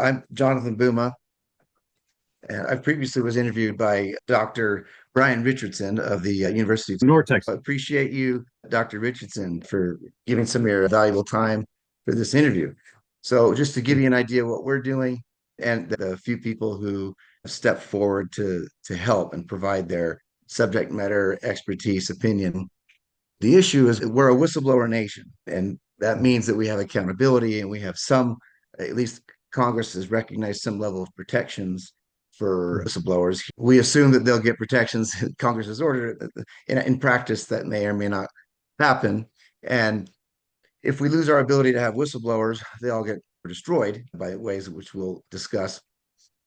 I'm Jonathan Buma, and I previously was interviewed by Dr. Brian Richardson of the University of North I Texas. appreciate you, Dr. Richardson, for giving some of your valuable time for this interview. So, just to give you an idea of what we're doing and the few people who step forward to help and provide their subject matter expertise, opinion. The issue is we're a whistleblower nation, and that means that we have accountability and we have some, at least Congress has recognized some level of protections for whistleblowers. We assume that they'll get protections Congress has ordered. In practice, that may or may not happen. And if we lose our ability to have whistleblowers, they all get destroyed by ways which we'll discuss.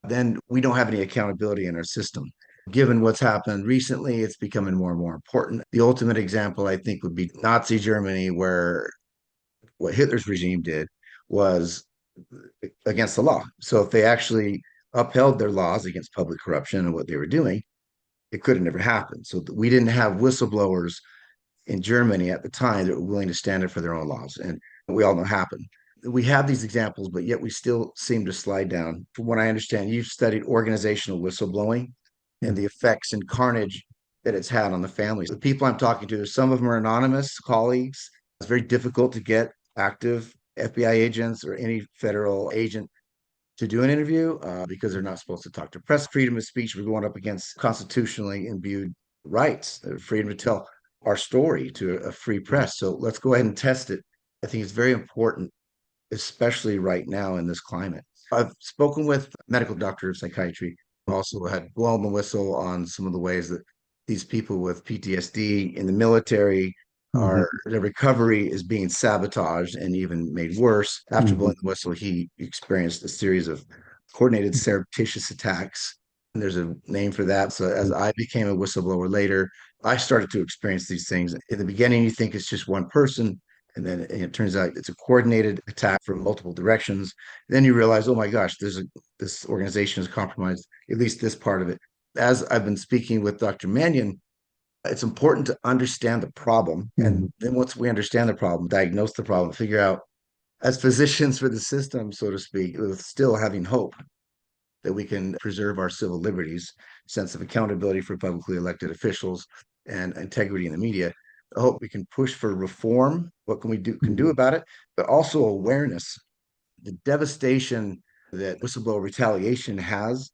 Then we don't have any accountability in our system. Given what's happened recently, it's becoming more and more important. The ultimate example, I think, would be Nazi Germany, where what Hitler's regime did was against the law. So if they actually upheld their laws against public corruption and what they were doing, it could have never happened. So we didn't have whistleblowers in Germany at the time that were willing to stand up for their own laws. And we all know happened. We have these examples, but yet we still seem to slide down. From what I understand, you've studied organizational whistleblowing and the effects and carnage that it's had on the families. The people I'm talking to, some of them are anonymous colleagues. It's very difficult to get active FBI agents or any federal agent to do an interview because they're not supposed to talk to press. Freedom of speech, we're going up against constitutionally imbued rights, the freedom to tell our story to a free press. So let's go ahead and test it. I think it's very important, especially right now in this climate. I've spoken with a medical doctor of psychiatry, who also had blown the whistle on some of the ways that these people with PTSD in the military Mhm. are their recovery is being sabotaged and even made worse. After Mhm. blowing the whistle, he experienced a series of coordinated surreptitious attacks. And there's a name for that. So as I became a whistleblower later, I started to experience these things. In the beginning, you think it's just one person, and then it turns out it's a coordinated attack from multiple directions. Then you realize, oh my gosh, this organization is compromised, at least this part of it. As I've been speaking with Dr. Mannion, it's important to understand the problem. And Mhm. then once we understand the problem, diagnose the problem, figure out as physicians for the system, so to speak, with still having hope that we can preserve our civil liberties, sense of accountability for publicly elected officials, and integrity in the media. I hope we can push for reform. What can we do Mhm. about it? But also awareness, the devastation that whistleblower retaliation has,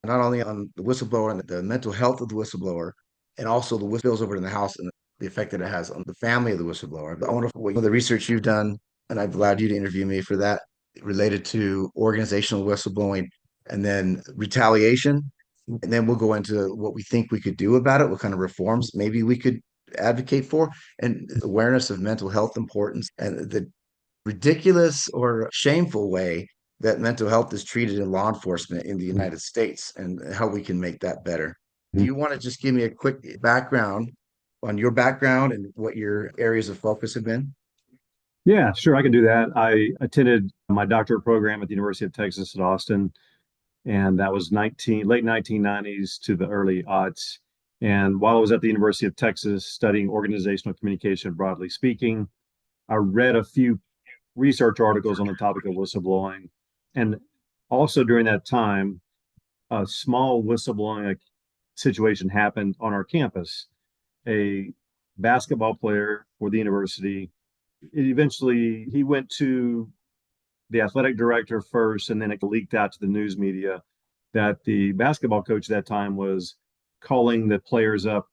not only on the whistleblower and the mental health of the whistleblower, and also the spills over in the house and the effect that it has on the family of the whistleblower. I wonder what the research you've done, and I've allowed you to interview me for that, related to organizational whistleblowing and then retaliation. And then we'll go into what we think we could do about it, what kind of reforms maybe we could advocate for, and awareness of mental health importance and the ridiculous or shameful way that mental health is treated in law enforcement in the United States and how we can make that better. Do you want to just give me a quick background on your background and what your areas of focus have been? Yeah, sure, I can do that. I attended my doctorate program at the University of Texas at Austin, and that was late 1990s to the early aughts. And while I was at the University of Texas studying organizational communication, broadly speaking, I read a few research articles on the topic of whistleblowing. And also during that time, a small whistleblowing situation happened on our campus. A basketball player for the university. Eventually, he went to the athletic director first, and then it leaked out to the news media that the basketball coach at that time was calling the players up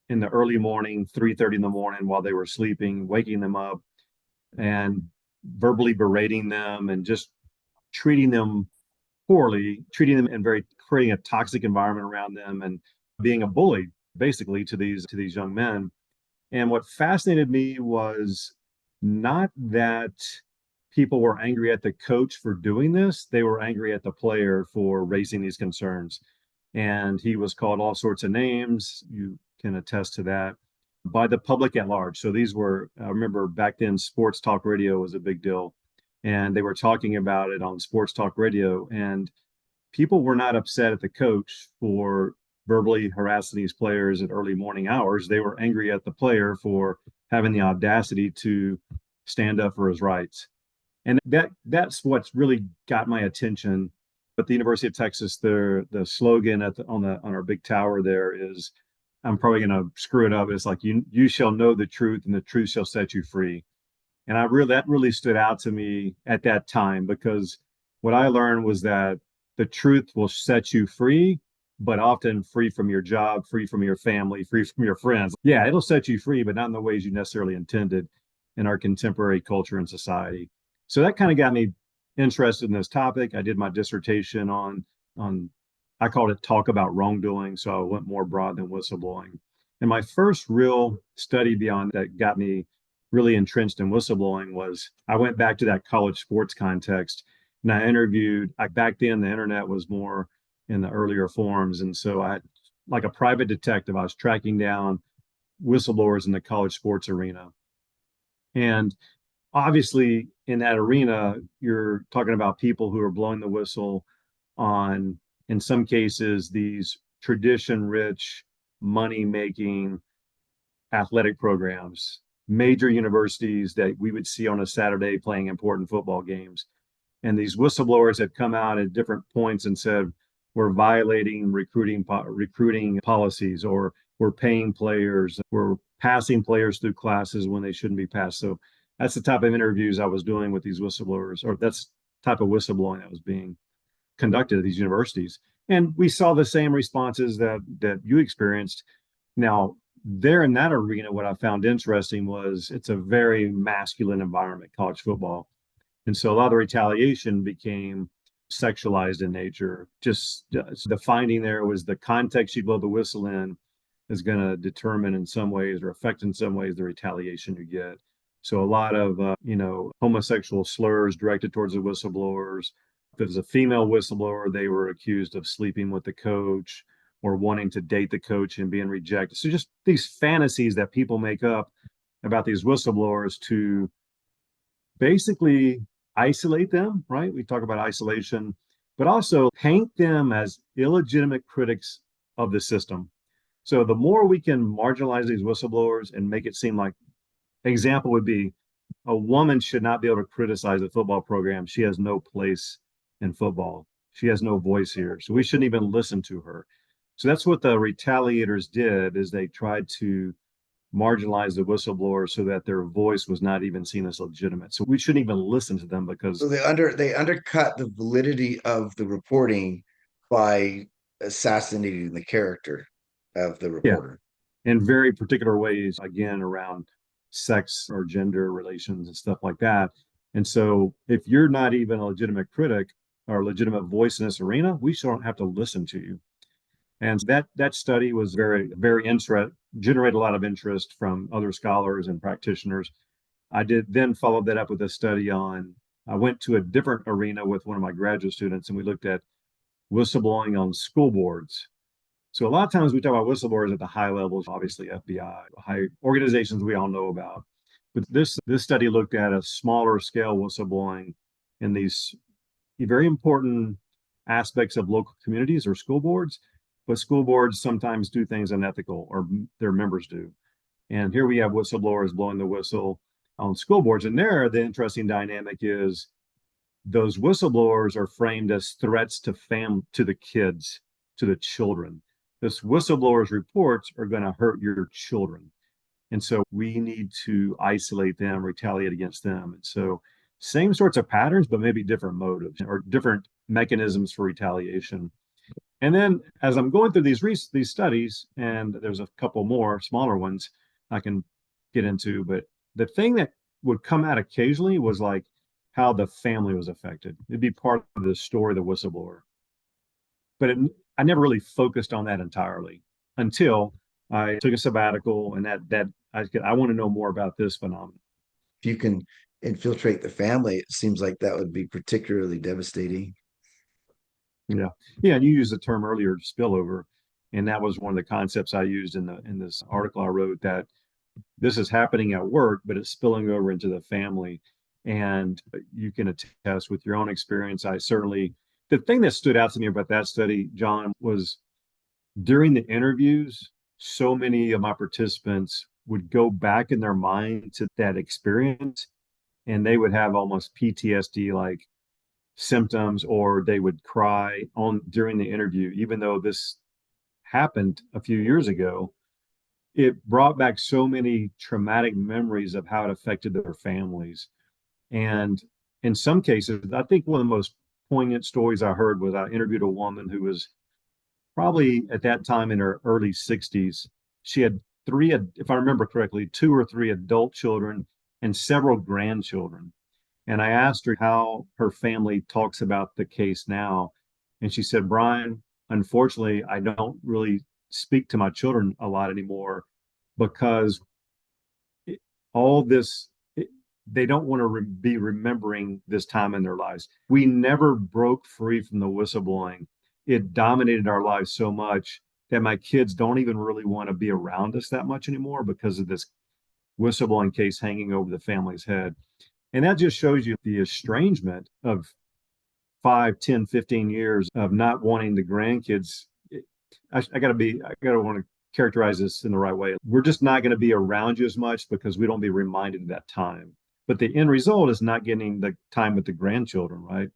in the early morning, 3:30 in the morning while they were sleeping, waking them up and verbally berating them and just treating them poorly, treating them and very creating a toxic environment around them and being a bully basically to these young men. And what fascinated me was not that people were angry at the coach for doing this, they were angry at the player for raising these concerns. And he was called all sorts of names. You can attest to that by the public at large. So these were, I remember back then, sports talk radio was a big deal. And they were talking about it on sports talk radio. And people were not upset at the coach for verbally harassing these players at early morning hours. They were angry at the player for having the audacity to stand up for his rights. And that's what's really got my attention. At the University of Texas, the slogan on our big tower there is, I'm probably going to screw it up. It's like you shall know the truth, and the truth shall set you free. And that really stood out to me at that time, because what I learned was that the truth will set you free, but often free from your job, free from your family, free from your friends. Yeah, it'll set you free, but not in the ways you necessarily intended in our contemporary culture and society. So that kind of got me interested in this topic. I did my dissertation on I called it talk about wrongdoing, so I went more broad than whistleblowing. And my first real study beyond that got me really entrenched in whistleblowing was I went back to that college sports context, and I interviewed. Back then the internet was more in the earlier forms, and so I had, like a private detective, I was tracking down whistleblowers in the college sports arena. And obviously in that arena, you're talking about people who are blowing the whistle on, in some cases, these tradition rich, money making athletic programs, major universities that we would see on a Saturday playing important football games. And these whistleblowers had come out at different points and said, we're violating recruiting policies, or we're paying players, we're passing players through classes when they shouldn't be passed. So that's the type of interviews I was doing with these whistleblowers, or that's the type of whistleblowing that was being conducted at these universities. And we saw the same responses that you experienced. Now, there in that arena, what I found interesting was it's a very masculine environment, college football. And so a lot of the retaliation became sexualized in nature. Just the finding there was the context you blow the whistle in is going to determine in some ways, or affect in some ways, the retaliation you get. So a lot of homosexual slurs directed towards the whistleblowers. If it was a female whistleblower, they were accused of sleeping with the coach or wanting to date the coach and being rejected. So just these fantasies that people make up about these whistleblowers to basically isolate them, right? We talk about isolation, but also paint them as illegitimate critics of the system. So the more we can marginalize these whistleblowers and make it seem like, example would be, a woman should not be able to criticize a football program. She has no place in football. She has no voice here. So we shouldn't even listen to her. So that's what the retaliators did, is they tried to marginalize the whistleblower so that their voice was not even seen as legitimate. So we shouldn't even listen to them because, So they undercut the validity of the reporting by assassinating the character of the yeah, reporter. in very particular ways, again, around sex or gender relations and stuff like that. And so if you're not even a legitimate critic or a legitimate voice in this arena, we shouldn't have to listen to you. And that study was very interest, generated a lot of interest from other scholars and practitioners. I did then follow that up with a study on, I went to a different arena with one of my graduate students, and we looked at whistleblowing on school boards. So a lot of times we talk about whistleblowers at the high levels, obviously FBI, high organizations we all know about. But this study looked at a smaller scale whistleblowing in these very important aspects of local communities or school boards. But school boards sometimes do things unethical, or their members do. And here we have whistleblowers blowing the whistle on school boards. And there, the interesting dynamic is those whistleblowers are framed as threats to the kids, to the children. This whistleblower's reports are going to hurt your children. And so we need to isolate them, retaliate against them. And so same sorts of patterns, but maybe different motives or different mechanisms for retaliation. And then as I'm going through these studies, and there's a couple more smaller ones I can get into, but the thing that would come out occasionally was like how the family was affected. It'd be part of the story of the whistleblower. But I never really focused on that entirely until I took a sabbatical, and I want to know more about this phenomenon. If you can infiltrate the family, it seems like that would be particularly devastating. Yeah. Yeah. And you used the term earlier, spillover. And that was one of the concepts I used in this article I wrote, that this is happening at work, but it's spilling over into the family. And you can attest with your own experience. The thing that stood out to me about that study, John, was during the interviews, so many of my participants would go back in their mind to that experience and they would have almost PTSD like symptoms, or they would cry on during the interview, even though this happened a few years ago. It brought back so many traumatic memories of how it affected their families. And in some cases, I think one of the most poignant stories I heard was I interviewed a woman who was probably at that time in her early 60s. She had three, if I remember correctly, two or three adult children and several grandchildren. And I asked her how her family talks about the case now. And she said, Brian, unfortunately, I don't really speak to my children a lot anymore because all this, they don't want to be remembering this time in their lives. We never broke free from the whistleblowing. It dominated our lives so much that my kids don't even really want to be around us that much anymore because of this whistleblowing case hanging over the family's head. And that just shows you the estrangement of 5, 10, 15 years of not wanting the grandkids. I got to want to characterize this in the right way. We're just not going to be around you as much because we don't be reminded of that time. But the end result is not getting the time with the grandchildren, right?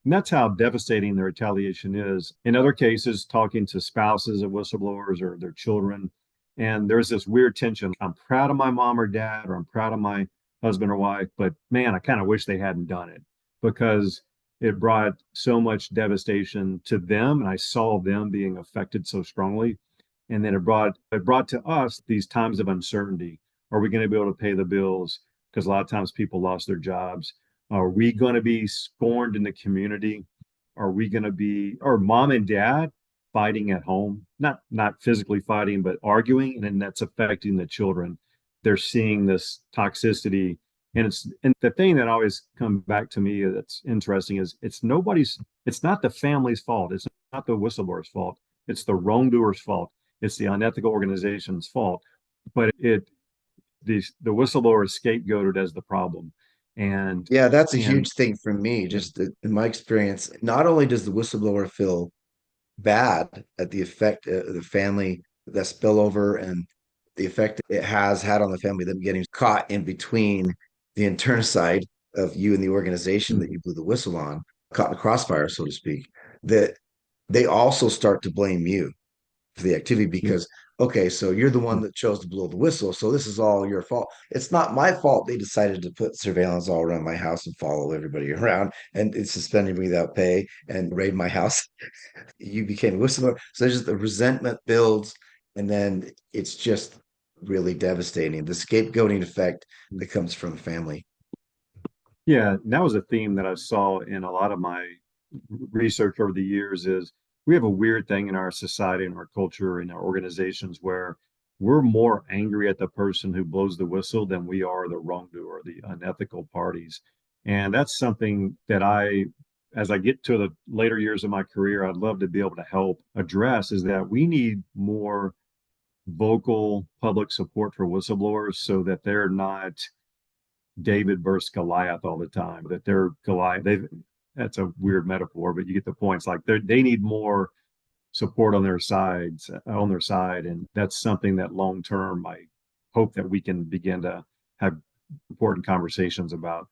And that's how devastating the retaliation is. In other cases, talking to spouses of whistleblowers or their children, and there's this weird tension. I'm proud of my mom or dad, or I'm proud of my husband or wife, but man, I kind of wish they hadn't done it because it brought so much devastation to them, and I saw them being affected so strongly. And then it brought to us these times of uncertainty. Are we going to be able to pay the bills? Because a lot of times people lost their jobs. Are we going to be scorned in the community? Are we going to be, or mom and dad fighting at home? Not physically fighting, but arguing, and then that's affecting the children. They're seeing this toxicity, and the thing that always comes back to me that's interesting is it's not the family's fault. It's not the whistleblower's fault. It's the wrongdoer's fault. It's the unethical organization's fault. But the whistleblower is scapegoated as the problem. And Yeah, that's a and huge thing for me. Just in my experience, not only does the whistleblower feel bad at the effect of the family, that spillover and the effect it has had on the family, them getting caught in between the internicide of you and the organization that you blew the whistle on, caught in the crossfire, so to speak, that they also start to blame you for the activity because okay, so you're the one that chose to blow the whistle, so this is all your fault. It's not my fault they decided to put surveillance all around my house and follow everybody around and suspending me without pay and raid my house. You became a whistleblower, so just the resentment builds, and then it's just really devastating. The scapegoating effect that comes from the family. Yeah, that was a theme that I saw in a lot of my research over the years is we have a weird thing in our society and our culture and our organizations where we're more angry at the person who blows the whistle than we are the wrongdoer, the unethical parties. And that's something that as I get to the later years of my career, I'd love to be able to help address is that we need more vocal public support for whistleblowers so that they're not David versus Goliath all the time. That they're Goliath. That's a weird metaphor, but you get the points. Like they need more support on their side, and that's something that long term I hope that we can begin to have important conversations about.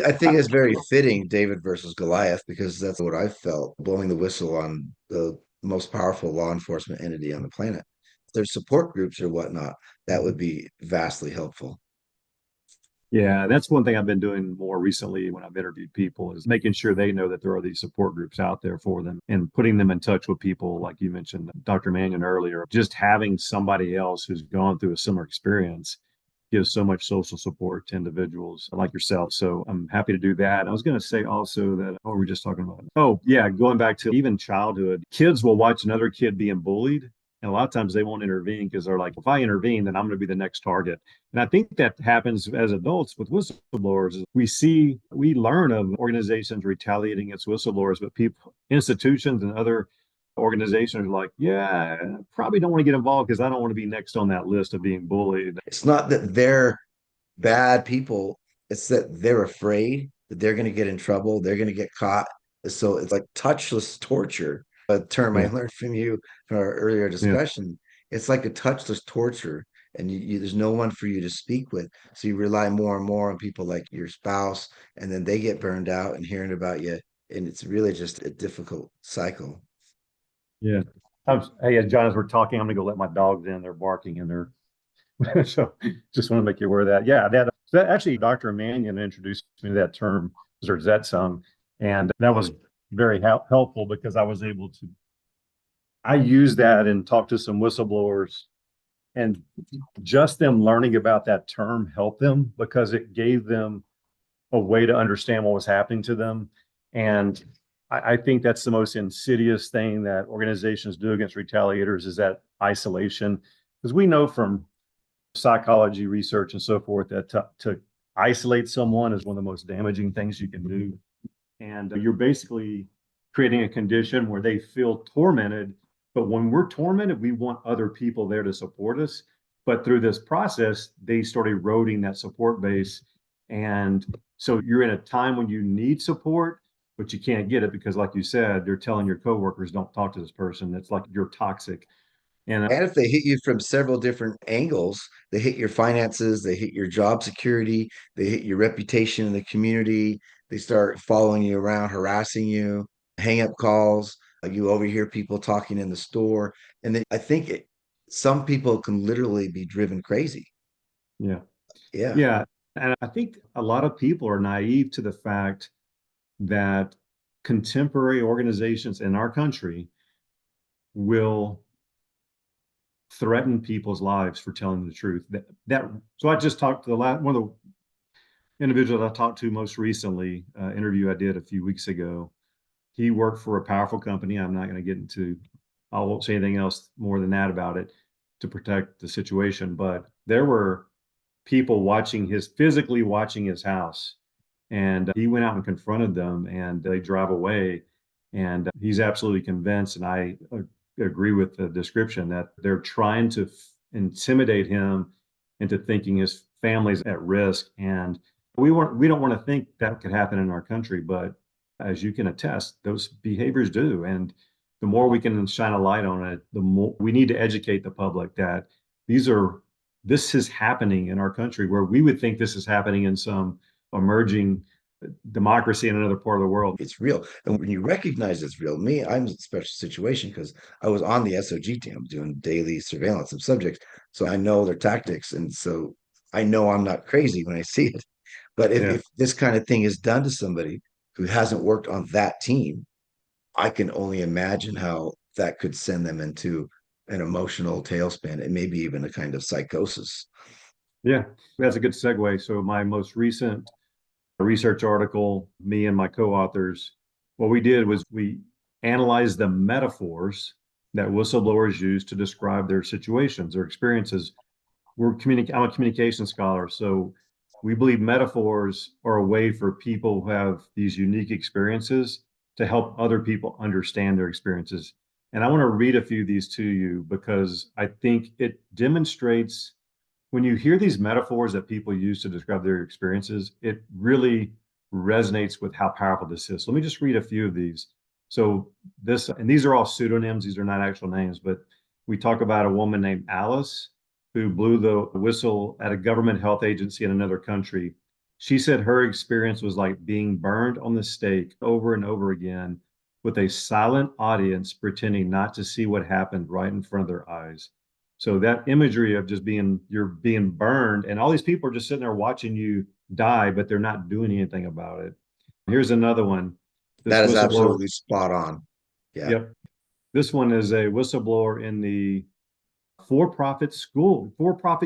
I think it's very fitting, David versus Goliath, because that's what I felt blowing the whistle on the most powerful law enforcement entity on the planet. If there's support groups or whatnot, that would be vastly helpful. Yeah, that's one thing I've been doing more recently when I've interviewed people is making sure they know that there are these support groups out there for them and putting them in touch with people like you mentioned, Dr. Mannion earlier. Just having somebody else who's gone through a similar experience gives so much social support to individuals like yourself. So I'm happy to do that. I was going to say also that, oh, we're just talking about, oh, yeah, going back to even childhood, kids will watch another kid being bullied. And a lot of times they won't intervene because they're like, if I intervene, then I'm going to be the next target. And I think that happens as adults with whistleblowers. We learn of organizations retaliating against whistleblowers, but people, institutions and other organizations are like, yeah, I probably don't want to get involved because I don't want to be next on that list of being bullied. It's not that they're bad people, it's that they're afraid that they're going to get in trouble, they're going to get caught. So it's like touchless torture, a term I Yeah. learned from you from our earlier Yeah. discussion. It's like a touchless torture. and there's no one for you to speak with. So you rely more and more on people like your spouse, and then they get burned out and hearing about you. And it's really just a difficult cycle. Yeah. Hey, John, as we're talking, I'm gonna go let my dogs in. They're barking and they're so just want to make you aware of that. Yeah, that actually Dr. Mannion introduced me to that term, Richardson, and that was very helpful because I used that and talked to some whistleblowers, and just them learning about that term helped them because it gave them a way to understand what was happening to them. And I think that's the most insidious thing that organizations do against retaliators is that isolation. Because we know from psychology research and so forth that to isolate someone is one of the most damaging things you can do. And you're basically creating a condition where they feel tormented. But when we're tormented, we want other people there to support us. But through this process, they start eroding that support base. And so you're in a time when you need support, but you can't get it because, like you said, they're telling your coworkers, don't talk to this person. It's like you're toxic. And And if they hit you from several different angles, they hit your finances, they hit your job security, they hit your reputation in the community, they start following you around, harassing you, hang up calls, you overhear people talking in the store. And then I think some people can literally be driven crazy. yeah, Yeah. yeah. And I think a lot of people are naive to the fact that contemporary organizations in our country will threaten people's lives for telling the truth. So I just talked to one of the individuals I talked to most recently, interview I did a few weeks ago. He worked for a powerful company. I'm not going to get into, I won't say anything else more than that about it to protect the situation. But there were people physically watching his house. And he went out and confronted them and they drive away. And he's absolutely convinced, and I agree with the description, that they're trying to intimidate him into thinking his family's at risk. And we don't want to think that could happen in our country, but as you can attest, those behaviors do. And the more we can shine a light on it, the more we need to educate the public that this is happening in our country, where we would think this is happening in some emerging democracy in another part of the world. It's real. And when you recognize it's real, I'm in a special situation because I was on the SOG team doing daily surveillance of subjects. So I know their tactics. And so I know I'm not crazy when I see it. But Yeah. if this kind of thing is done to somebody who hasn't worked on that team, I can only imagine how that could send them into an emotional tailspin and maybe even a kind of psychosis. Yeah. That's a good segue. So my most recent research article, me and my co-authors, what we did was we analyzed the metaphors that whistleblowers use to describe their situations, their experiences. I'm a communication scholar, so we believe metaphors are a way for people who have these unique experiences to help other people understand their experiences. And I want to read a few of these to you because I think it demonstrates when you hear these metaphors that people use to describe their experiences, it really resonates with how powerful this is. So let me just read a few of these. So and these are all pseudonyms, these are not actual names, but we talk about a woman named Alice who blew the whistle at a government health agency in another country. She said her experience was like being burned on the stake over and over again with a silent audience pretending not to see what happened right in front of their eyes. So that imagery of you're being burned, and all these people are just sitting there watching you die, but they're not doing anything about it. Here's another one. This That is whistleblower, absolutely spot on. Yeah. yep. This one is a whistleblower in the for-profit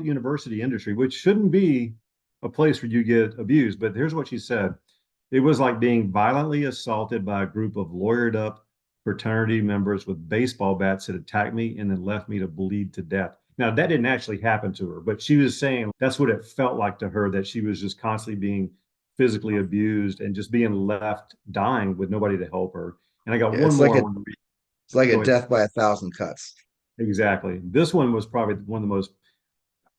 university industry, which shouldn't be a place where you get abused. But here's what she said. It was like being violently assaulted by a group of lawyered up fraternity members with baseball bats that attacked me and then left me to bleed to death. Now, that didn't actually happen to her, but she was saying that's what it felt like to her, that she was just constantly being physically abused and just being left dying with nobody to help her. And I got Yeah. one more I want to read. It's like a Go ahead. death by a thousand cuts. Exactly. This one was probably one of the most,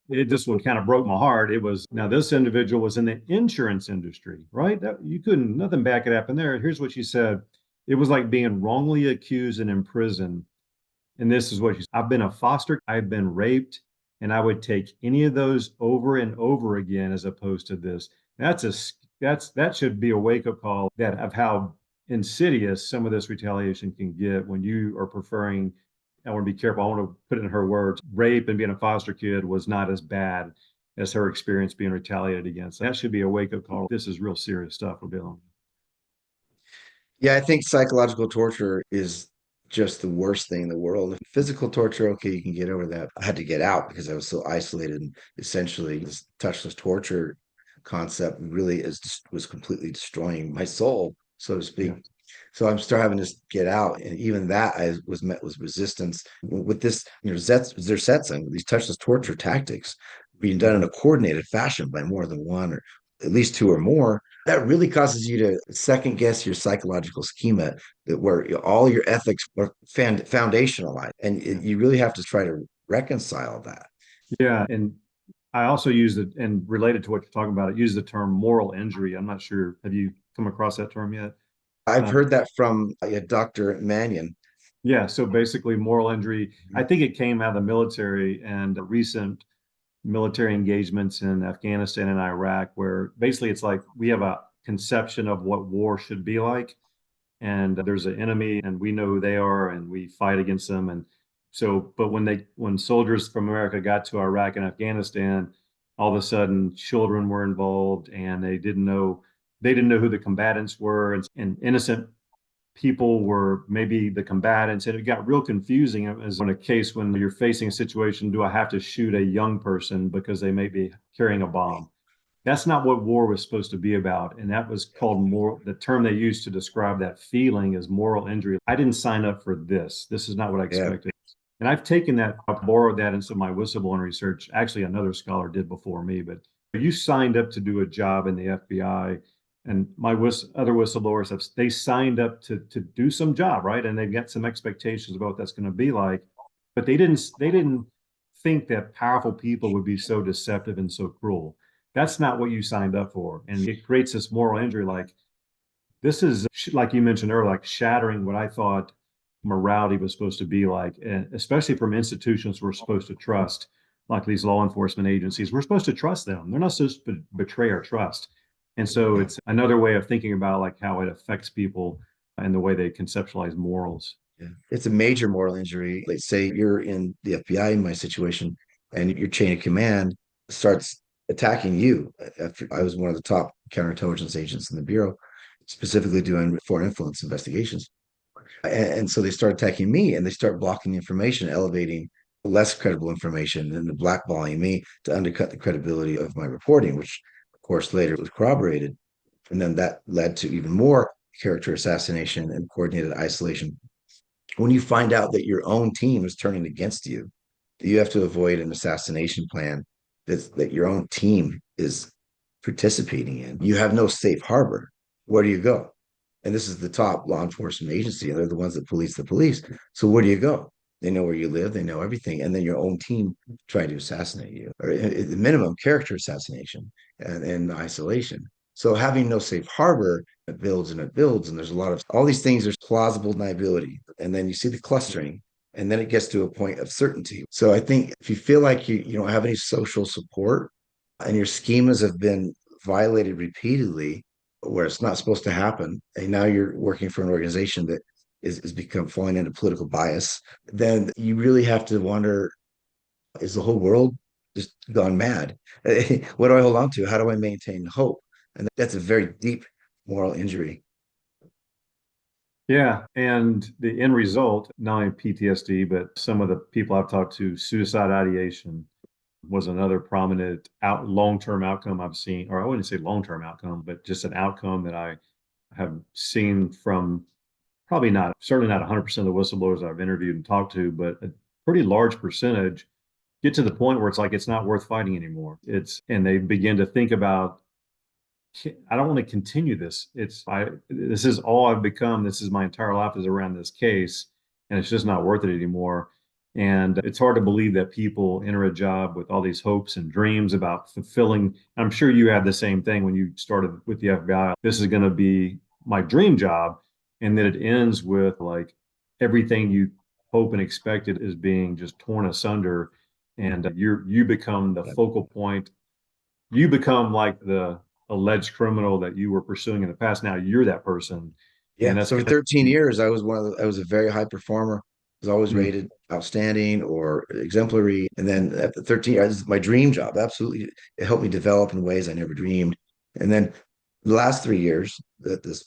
it just one kind of broke my heart. It was, now this individual was in the insurance industry, right? You couldn't, nothing bad could happen there. Here's what she said. It was like being wrongly accused and imprisoned. And this is what she said. I've been a foster, I've been raped, And I would take any of those over and over again as opposed to this. That's a that should be a wake-up call that of how insidious some of this retaliation can get when you are preferring. I want to be careful. I want to put it in her words. Rape and being a foster kid was not as bad as her experience being retaliated against. That should be a wake-up call. This is real serious stuff we're dealing with. Yeah, I think psychological torture is just the worst thing in the world. Physical torture, okay, you can get over that. I had to get out because I was so isolated, and essentially this touchless torture concept really was completely destroying my soul, so to speak. Yeah. So I'm still having to get out, and even that I was met with resistance with this, Zersetson, these touchless torture tactics being done in Mhm. a coordinated fashion by more than one or at least two or more. That really causes you to second guess your psychological schema, that where all your ethics are foundationalized, and Yeah. you really have to try to reconcile that. Yeah. And I also use it, and related to what you're talking about, I use the term moral injury. I'm not sure. Have you come across that term yet? I've Uh, heard that from Dr. Mannion. yeah. So basically, moral injury, I Mhm. think it came out of the military and recent military engagements in Afghanistan and Iraq, where basically it's like we have a conception of what war should be like. And there's an enemy and we know who they are and we fight against them. And so, but when soldiers from America got to Iraq and Afghanistan, all of a sudden children were involved and they didn't know who the combatants were, and innocent people were maybe the combatants, and it got real confusing as on a case when you're facing a situation. Do I have to shoot a young person because they may be carrying a bomb? That's not what war was supposed to be about. And that was called more, the term they used to describe that feeling is moral injury. I didn't sign up for this. This is not what I Yeah. expected. And I've taken that, I've borrowed that into my whistleblowing research. Actually, another scholar did before me, but you signed up to do a job in the FBI. And my other whistleblowers they signed up to do some job, right? And they've got some expectations about what that's going to be like. But they didn't think that powerful people would be so deceptive and so cruel. That's not what you signed up for. And it creates this moral injury. Like, this is, like you mentioned earlier, like shattering what I thought morality was supposed to be like, and especially from institutions we're supposed to trust, like these law enforcement agencies. We're supposed to trust them. They're not supposed to betray our trust. And so Yeah. it's another way of thinking about like how it affects people and the way they conceptualize morals. Yeah. It's a major moral injury. Let's say you're in the FBI in my situation, and your chain of command starts attacking you. After I was one of the top counterintelligence agents in the Bureau, specifically doing foreign influence investigations. And so they start attacking me, and they start blocking the information, elevating less credible information, and blackballing me to undercut the credibility of my reporting, which of course later was corroborated. And then that led to even more character assassination and coordinated isolation. When you find out that your own team is turning against you, you have to avoid an assassination plan that your own team is participating in. You have no safe harbor. Where do you go? And this is the top law enforcement agency, and they're the ones that police the police. So where do you go? They know where you live, they know everything, and then your own team try to assassinate you, or at the minimum, character assassination and isolation. So having no safe harbor, it builds and it builds, and there's a lot of all these things. There's plausible deniability, and then you see the clustering, and then it gets to a point of certainty. So I think if you feel like you don't have any social support and your schemas have been violated repeatedly where it's not supposed to happen, and now you're working for an organization that is become falling into political bias, then you really have to wonder, is the whole world just gone mad? What do I hold on to? How do I maintain hope? And that's a very deep moral injury. Yeah, and the end result, not only PTSD, but some of the people I've talked to, suicide ideation was another prominent long-term outcome I've seen, or I wouldn't say long-term outcome, but just an outcome that I have seen from probably not, certainly not 100% of the whistleblowers I've interviewed and talked to, but a pretty large percentage get to the point where it's like it's not worth fighting anymore. And they begin to think about, I don't want to continue this. This is all I've become. This is my entire life is around this case, and it's just not worth it anymore. And it's hard to believe that people enter a job with all these hopes and dreams about fulfilling. I'm sure you had the same thing when you started with the FBI. This is going to be my dream job, and then it ends with like everything you hope and expected is being just torn asunder. and you become the focal point. You become like the alleged criminal that you were pursuing in the past. Now you're that person, and Yeah. that's So for kind 13 of years, I was I was a very high performer. I was always mm, rated outstanding or exemplary. And then at the 13 years, my dream job, absolutely, it helped me develop in ways I never dreamed. And then the last 3 years, that this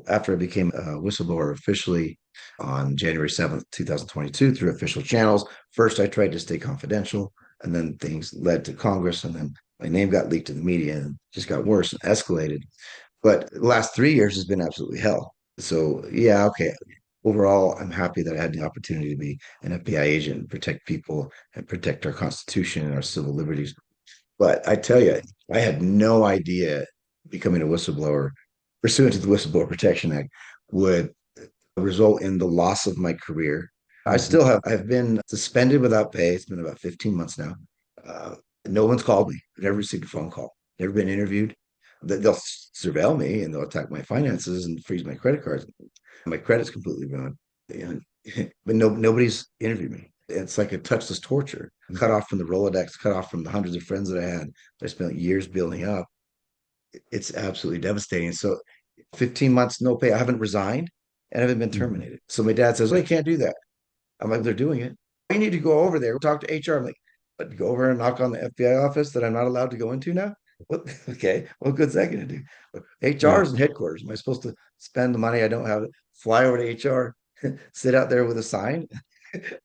after I became a whistleblower officially on January 7th, 2022, through official channels. First, I tried to stay confidential, and then things led to Congress, and then my name got leaked to the media and just got worse and escalated. But the last 3 years has been absolutely hell. So yeah, okay. Overall, I'm happy that I had the opportunity to be an FBI agent and protect people and protect our Constitution and our civil liberties. But I tell you, I had no idea becoming a whistleblower, pursuant to the Whistleblower Protection Act, would result in the loss of my career. mhm, I've been suspended without pay. It's been about 15 months now. Uh, no one's called me. I've never received a phone call, never been interviewed. They'll surveil me and they'll attack my finances and freeze my credit cards. My credit's completely ruined. And, but nobody's interviewed me. It's like a touchless torture, cut off from the Rolodex, cut off from the hundreds of friends that I had. I spent years building up. It's absolutely devastating. So 15 months, no pay. I haven't resigned and I haven't been mhm. terminated. So my dad says, "Oh, Yeah, you can't do that." I'm like, "They're doing it. You need to go over there, talk to HR." I'm like, "But go over and knock on the FBI office that I'm not allowed to go into now?" What? Okay, what good's that going to do? HR yeah, is in headquarters. Am I supposed to spend the money I don't have, fly over to HR, sit out there with a sign?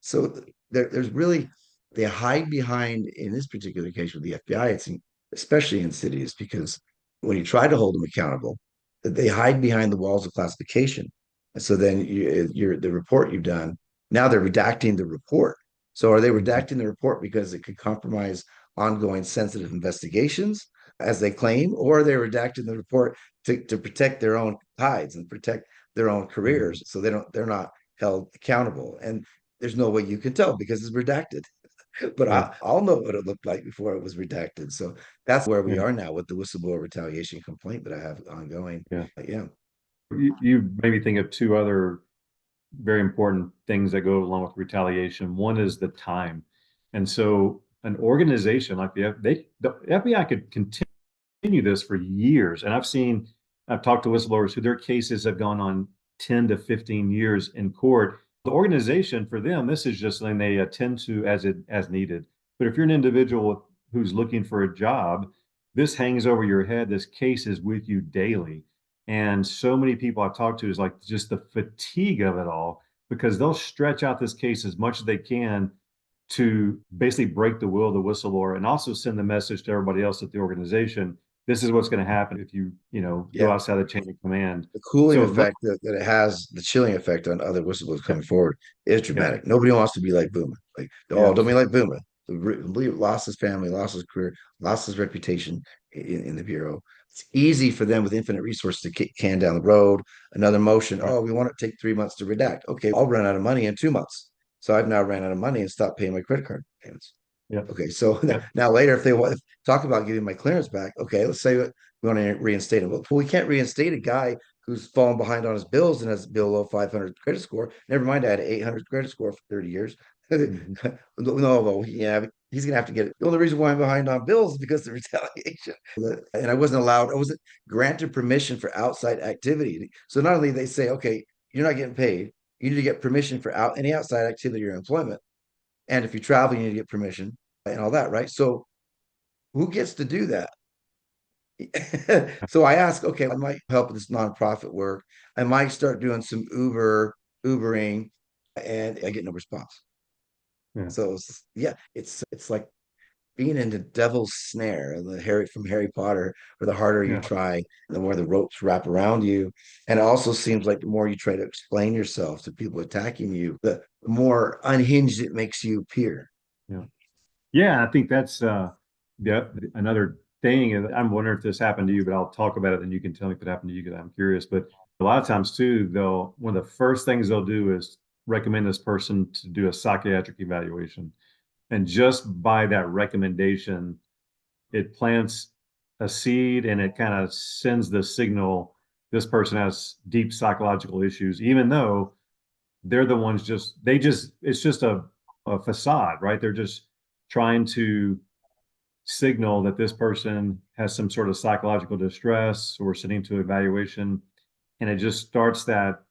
So there's really, they hide behind, in this particular case with the FBI, it's especially insidious because when you try to hold them accountable, they hide behind the walls of classification. And so then the report you've done, now they're redacting the report. So are they mhm, redacting the report because it could compromise ongoing sensitive investigations, as they claim, or are they redacting the report to protect their own hides and protect their own mhm. careers so they're not held accountable? And there's no way you can tell because it's redacted. But Yeah, I'll know what it looked like before it was redacted. So that's where we yeah, are now with the whistleblower retaliation complaint that I have ongoing. yeah. Yeah. You made me think of two other very important things that go along with retaliation. One is the time. And so an organization like the FBI could continue this for years. And I've talked to whistleblowers who their cases have gone on 10 to 15 years in court. The organization for them, this is just something they attend to as needed. But if you're an individual who's looking for a job, this hangs over your head. This case is with you daily. And so many people I've talked to is like just the fatigue of it all because they'll stretch out this case as much as they can to basically break the will of the whistleblower and also send the message to everybody else at the organization. This is what's going to happen if you go Yeah. outside the chain of command. The cooling So effect that it has, the chilling effect on other whistleblowers yeah, coming forward is yeah, dramatic. Nobody wants to be like Boomer. Like, oh, yeah, don't be like Boomer. Lost his family, lost his career, lost his reputation in the Bureau. It's easy for them with infinite resources to kick can down the road. Another motion. right, Oh, we want to take 3 months to redact. Okay, I'll run out of money in 2 months. So I've now ran out of money and stopped paying my credit card payments. yeah, Okay, so yeah, now later, if they want to talk about giving my clearance back, okay, let's say we want to reinstate him. Well, we can't reinstate a guy who's fallen behind on his bills and has below 500 credit score. Never mind, I had an 800 credit score for 30 years. mhm, No, well, yeah, he's gonna have to get it. The only reason why I'm behind on bills is because of retaliation. And I wasn't granted permission for outside activity. So not only they say, okay, you're not getting paid, you need to get permission for any outside activity or employment. And if you travel, you need to get permission and all that, right? So who gets to do that? So I ask, okay, I might help with this nonprofit work. I might start doing some Ubering, and I get no response. yeah, So yeah, it's like being in the devil's snare, the Harry from Harry Potter, where the harder you yeah, try, the more the ropes wrap around you. And it also seems like the more you try to explain yourself to people attacking you, the more unhinged it makes you appear. yeah. Yeah, I think that's yeah, another thing. I'm wondering if this happened to you, but I'll talk about it, and you can tell me if it happened to you because I'm curious. But a lot of times too, they'll one of the first things they'll do is recommend this person to do a psychiatric evaluation. And just by that recommendation, it plants a seed and it kind of sends the signal this person has deep psychological issues, even though they're the ones it's just a facade, right? They're just trying to signal that this person has some sort of psychological distress or sending to evaluation. And it just starts that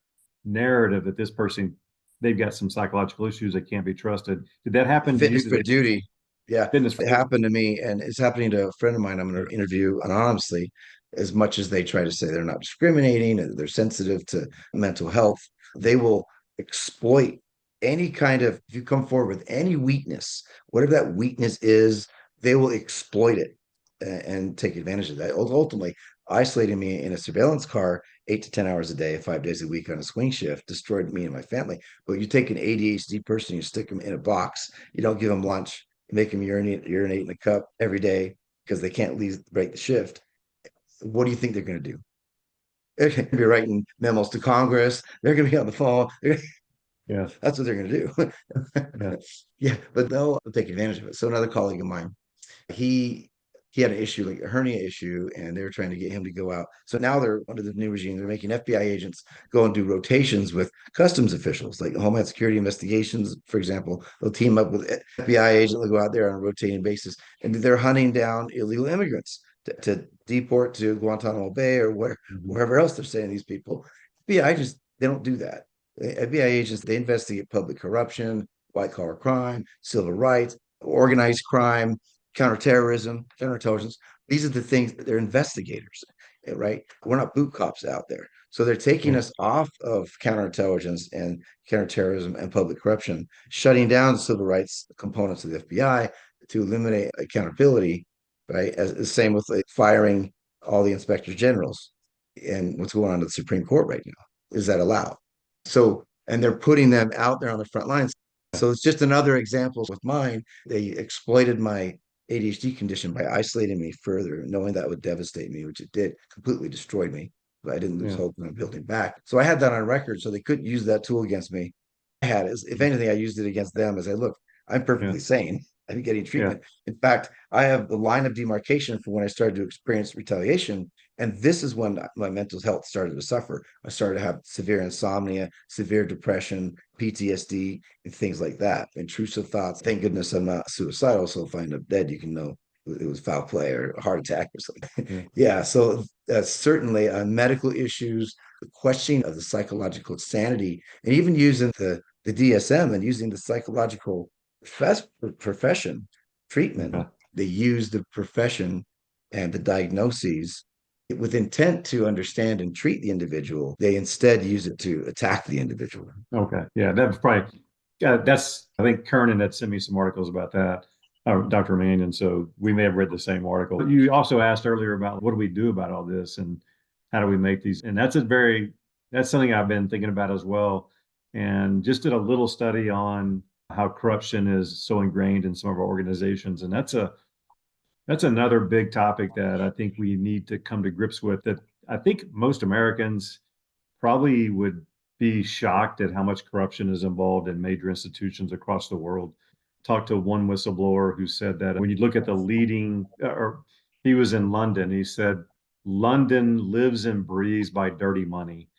narrative that this person, they've got some psychological issues that can't be trusted. Did that happen to you? Fitness Did for they duty. Yeah, fitness for it duty? happened to me, and it's happening to a friend of mine I'm going Yeah. to interview anonymously. As much as they try to say they're not discriminating and they're sensitive to mental health, they will exploit any kind of, if you come forward with any weakness, whatever that weakness is, they will exploit it and take advantage of that. Ultimately, isolating me in a surveillance car 8 to 10 hours a day, 5 days a week on a swing shift, destroyed me and my family. But you take an ADHD person, you stick them in a box, you don't give them lunch, you make them urinate in a cup every day because they can't leave, break the shift. What do you think they're going to do? They're going to be writing memos to Congress. They're going to be on the phone. Yeah. That's what they're going to Yeah. do. Yeah, but they'll take advantage of it. So another colleague of mine, he he had an issue, like a hernia issue, and they were trying to get him to go out. So now they're under the new regime. They're making FBI agents go and do rotations with customs officials, like Homeland Security investigations, for example. They'll team up with FBI agent. They'll go out there on a rotating basis, and they're hunting down illegal immigrants to deport to Guantanamo Bay or Mhm. wherever else they're sending these people. FBI just they don't do that. FBI agents they investigate public corruption, white collar crime, civil rights, organized crime, counterterrorism, counterintelligence. These are the things that they're investigators, right? We're not boot cops out there. So they're taking Yeah. us off of counterintelligence and counterterrorism and public corruption, shutting down the civil rights components of the FBI to eliminate accountability, right? As the same with like firing all the inspectors generals and what's going on to the Supreme Court right now. Is that allowed? So, and they're putting them out there on the front lines. So it's just another example with mine. They exploited my ADHD condition by isolating me further, knowing that would devastate me, which it did, completely destroyed me. But I didn't lose Yeah. hope in building back. So I had that on record, so they couldn't use that tool against me. I had is if anything, I used it against them as I look, I'm Yeah. perfectly sane. I'm getting Yeah. treatment. In fact, I have the line of demarcation for when I started to experience retaliation. And this is when my mental health started to suffer. I started to have severe insomnia, severe depression, PTSD, and things like that. Intrusive thoughts. Thank goodness I'm not suicidal. So if I end up dead, you can know it was foul play or a heart attack or something. Yeah. Yeah. So certainly medical issues, the questioning of the psychological sanity, and even using the DSM and using the psychological profession treatment. Yeah. They use the profession and the diagnoses with intent to understand and treat the individual. They instead use it to attack the individual. Okay. Yeah. That was probably, that's, I think Kernan had sent me some articles about that, Dr. Mannion. So we may have read the same article. You also asked earlier about what do we do about all this and how do we make these? And that's something I've been thinking about as well. And just did a little study on how corruption is so ingrained in some of our organizations. And that's another big topic that I think we need to come to grips with, that I think most Americans probably would be shocked at how much corruption is involved in major institutions across the world. Talked to one whistleblower who said that when you look at the leading, or he was in London, he said, London lives and breathes by dirty money.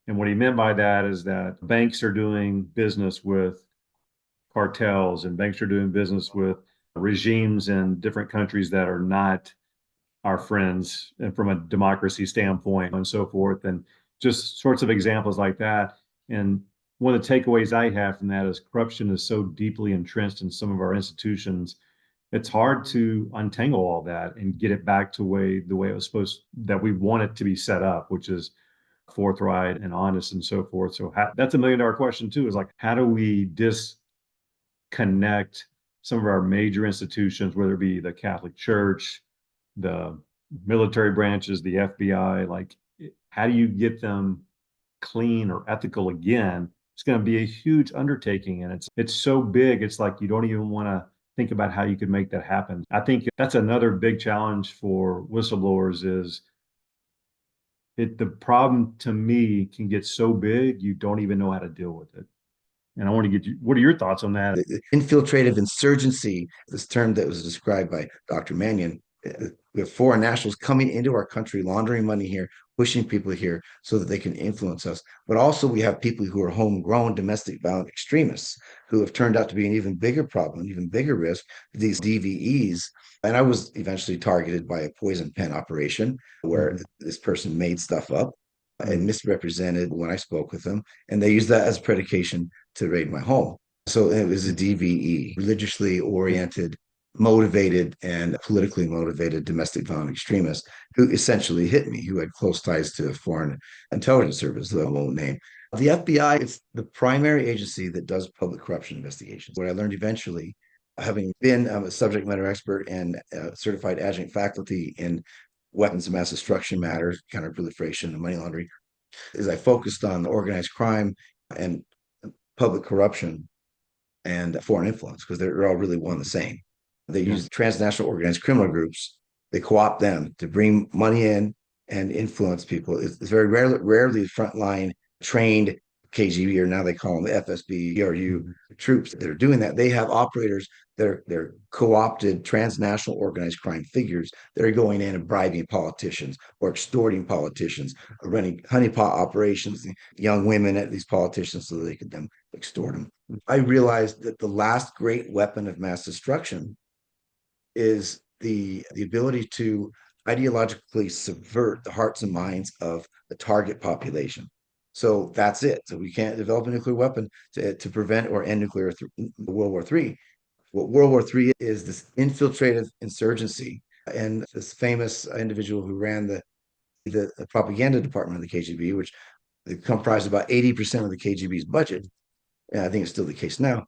And what he meant by that is that banks are doing business with cartels and banks are doing business with regimes in different countries that are not our friends and from a democracy standpoint and so forth, and just sorts of examples like that. And one of the takeaways I have from that is corruption is so deeply entrenched in some of our institutions. It's hard to untangle all that and get it back to the way it was supposed that we want it to be set up, which is forthright and honest and so forth. So that's $1 million question too, is like, how do we disconnect some of our major institutions, whether it be the Catholic Church, the military branches, the FBI, like how do you get them clean or ethical again? It's going to be a huge undertaking, and it's so big. It's like you don't even want to think about how you could make that happen. I think that's another big challenge for whistleblowers is the problem to me can get so big you don't even know how to deal with it. And I want to get you, what are your thoughts on that? The infiltrative insurgency, this term that was described by Dr. Mannion, we have foreign nationals coming into our country, laundering money here. pushing people here so that they can influence us. But also, we have people who are homegrown domestic violent extremists who have turned out to be an even bigger problem, even bigger risk, these DVEs. And I was eventually targeted by a poison pen operation where Mhm. this person made stuff up and Mhm. misrepresented when I spoke with them. And they used that as predication to raid my home. So it was a Mhm. DVE, religiously Yeah. oriented, motivated, and politically motivated domestic violent extremists who essentially hit me, who had close ties to a foreign intelligence service that I won't name. The FBI is the primary agency that does public corruption investigations. What I learned eventually, having been a subject matter expert and certified adjunct faculty in weapons of mass destruction matters, counterproliferation, and money laundering, is I focused on organized crime and public corruption and foreign influence because they're all really one the same. They Yeah. use transnational organized criminal groups. They co-opt them to bring money in and influence people. It's very rarely frontline trained KGB, or now they call them the FSB, ERU Mhm. troops that are doing that. They have operators that are they're co-opted transnational organized crime figures that are going in and bribing politicians or extorting politicians, or running honeypot operations, young women at these politicians so that they could then extort them. I realized that the last great weapon of mass destruction is the ability to ideologically subvert the hearts and minds of the target population. So that's it. So we can't develop a nuclear weapon to prevent or end World War III. What World War III is this infiltrative insurgency. And this famous individual who ran the propaganda department of the KGB, which comprised about 80% of the KGB's budget, and I think it's still the case now,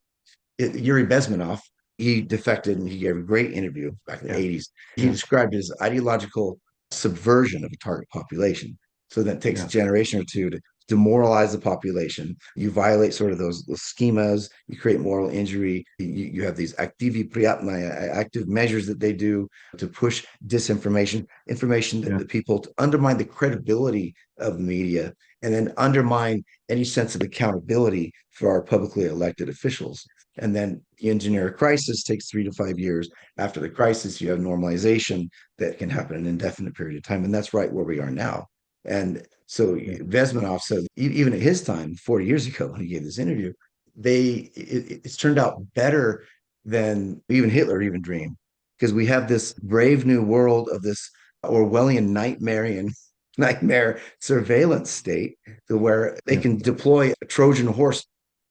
Yuri Bezmenov, he defected and he gave a great interview back in the Yeah. 80s. He Yeah. described it as ideological subversion of a target population. So that takes a Yeah. generation or two to demoralize the population. You violate sort of those schemas, you create moral injury. You have these active measures that they do to push disinformation, information that Yeah. the people to undermine the credibility of the media and then undermine any sense of accountability for our publicly elected officials. And then you engineer a crisis, takes 3 to 5 years. After the crisis, you have normalization that can happen in an indefinite period of time. And that's right where we are now. And so Yeah. Vesmanov said, even at his time, 40 years ago, when he gave this interview, it's turned out better than even Hitler even dreamed, because we have this brave new world of this Orwellian nightmare surveillance state to where they Yeah. can deploy a Trojan horse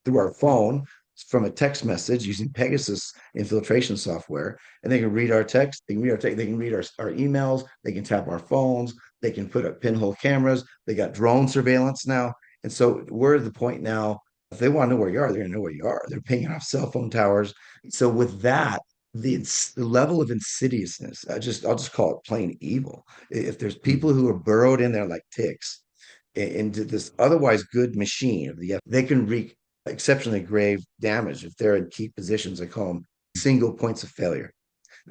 through our phone from a text message using Pegasus infiltration software, and they can read our text. They can read our text. They can read our emails. They can tap our phones. They can put up pinhole cameras. They got drone surveillance now, and so we're at the point now. If they want to know where you are, they're going to know where you are. They're pinging off cell phone towers. So with that, the level of insidiousness, I'll just call it plain evil. If there's Mhm. people who are burrowed in there like ticks into this otherwise good machine of they can wreak exceptionally grave damage if they're in key positions. I call them single points of failure.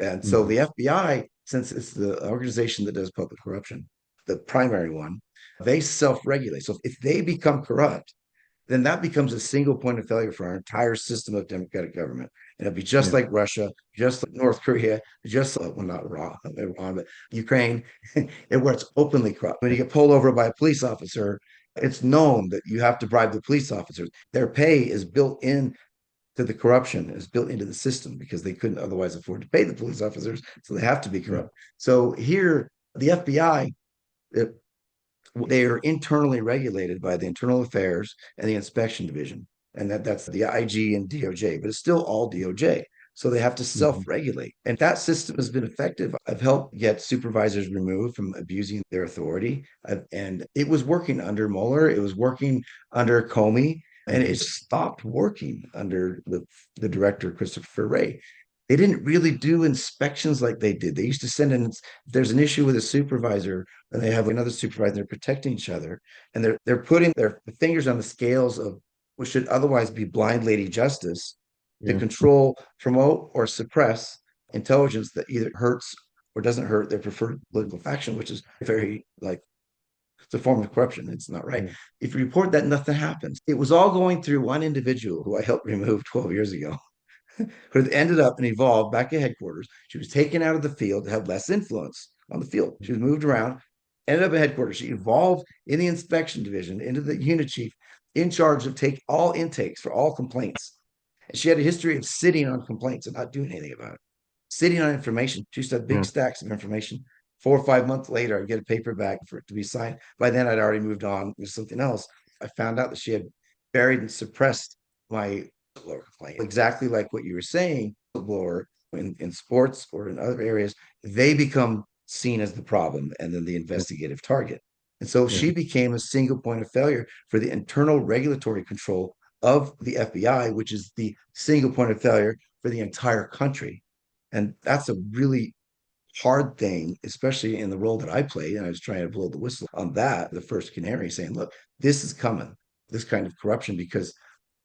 And so Mhm. the FBI, since it's the organization that does public corruption, the primary one, they self-regulate. So if they become corrupt, then that becomes a single point of failure for our entire system of democratic government. And it'll be just Yeah. like Russia, just like North Korea, just like, well, not Iran, but Ukraine, where it's openly corrupt. When you Yeah. get pulled over by a police officer, it's known that you have to bribe the police officers. Their pay is built in to the corruption, is built into the system because they couldn't otherwise afford to pay the police officers. So they have to be Yeah. corrupt. So here, the FBI, they are internally regulated by the Internal Affairs and the Inspection Division, and that's the IG and DOJ, but it's still all DOJ. So they have to Mhm. self-regulate, and that system has been effective. I've helped get supervisors removed from abusing their authority, and it was working under Mueller. It was working under Comey, and it Mhm. stopped working under the director Christopher Wray. They didn't really do inspections like they did. They used to send in, if there's an issue with a supervisor, and they have another supervisor, they're protecting each other, and they're putting their fingers on the scales of what should otherwise be blind lady justice to Yeah. control, promote, or suppress intelligence that either hurts or doesn't hurt their preferred political faction, which is very like it's a form of corruption. It's not right. Yeah. If you report that, nothing happens. It was all going through one individual who I helped remove 12 years ago, who ended up and evolved back at headquarters. She was taken out of the field to have less influence on the field. She was moved around. ended up at headquarters. She evolved in the inspection division into the unit chief in charge of take all intakes for all complaints. And she had a history of sitting on complaints and not doing anything about it. Sitting on information. She used to have big Yeah. stacks of information. 4 or 5 months later, I'd get a paper back for it to be signed. By then, I'd already moved on with something else. I found out that she had buried and suppressed my complaint. Exactly like what you were saying, whistleblower in sports or in other areas, they become seen as the problem and then the Yeah. investigative target. And so Yeah. she became a single point of failure for the internal regulatory control of the FBI, which is the single point of failure for the entire country. And that's a really hard thing, especially in the role that I played. And I was trying to blow the whistle on that, the first canary, saying, look, this is coming, this kind of corruption, because